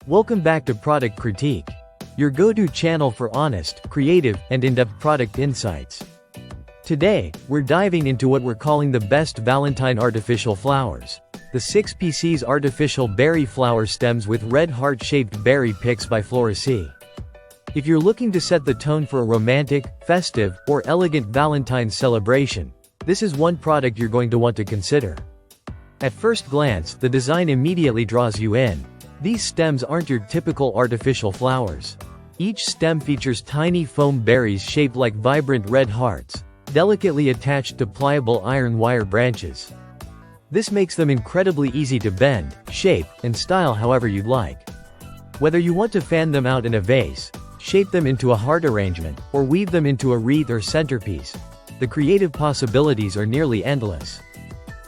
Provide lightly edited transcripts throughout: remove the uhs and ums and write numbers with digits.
Welcome back to Product Critique, your go-to channel for honest, creative, and in-depth product insights. Today, we're diving into what we're calling the best Valentine artificial flowers. The 6pcs artificial berry flower stems with red heart-shaped berry picks by FloraSea. If you're looking to set the tone for a romantic, festive, or elegant Valentine's celebration, this is one product you're going to want to consider. At first glance, the design immediately draws you in. These stems aren't your typical artificial flowers. Each stem features tiny foam berries shaped like vibrant red hearts, delicately attached to pliable iron wire branches. This makes them incredibly easy to bend, shape, and style however you'd like. Whether you want to fan them out in a vase, shape them into a heart arrangement, or weave them into a wreath or centerpiece, the creative possibilities are nearly endless.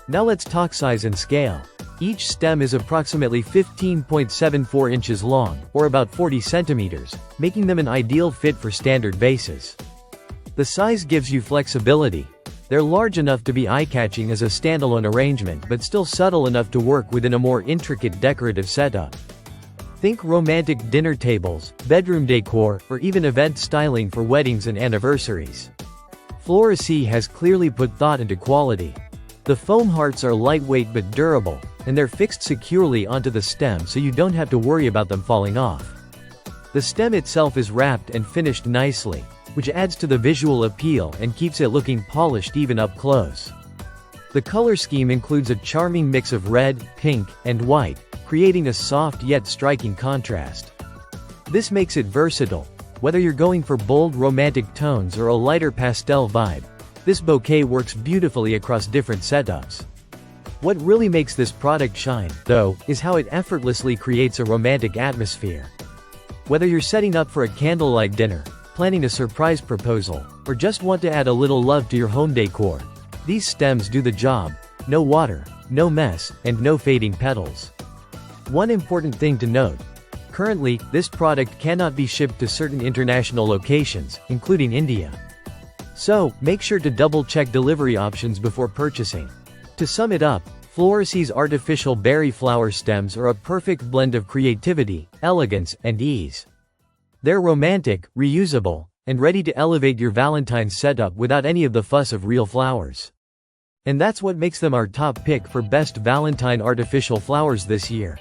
Now let's talk size and scale. Each stem is approximately 15.74 inches long, or about 40 centimeters, making them an ideal fit for standard vases. The size gives you flexibility. They're large enough to be eye-catching as a standalone arrangement but still subtle enough to work within a more intricate decorative setup. Think romantic dinner tables, bedroom decor, or even event styling for weddings and anniversaries. FloraSea has clearly put thought into quality. The foam hearts are lightweight but durable, and they're fixed securely onto the stem so you don't have to worry about them falling off. The stem itself is wrapped and finished nicely, which adds to the visual appeal and keeps it looking polished even up close. The color scheme includes a charming mix of red, pink, and white, creating a soft yet striking contrast. This makes it versatile. Whether you're going for bold romantic tones or a lighter pastel vibe, this bouquet works beautifully across different setups. What really makes this product shine, though, is how it effortlessly creates a romantic atmosphere. Whether you're setting up for a candlelight dinner, planning a surprise proposal, or just want to add a little love to your home decor, these stems do the job. No water, no mess, and no fading petals. One important thing to note. Currently, this product cannot be shipped to certain international locations, including India. So, make sure to double-check delivery options before purchasing. To sum it up, FloraSea's artificial berry flower stems are a perfect blend of creativity, elegance, and ease. They're romantic, reusable, and ready to elevate your Valentine's setup without any of the fuss of real flowers. And that's what makes them our top pick for best Valentine artificial flowers this year.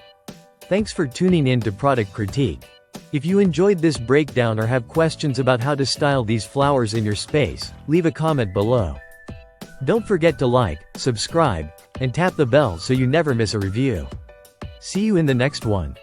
Thanks for tuning in to Product Critique. If you enjoyed this breakdown or have questions about how to style these flowers in your space, leave a comment below. Don't forget to like, subscribe, and tap the bell so you never miss a review. See you in the next one.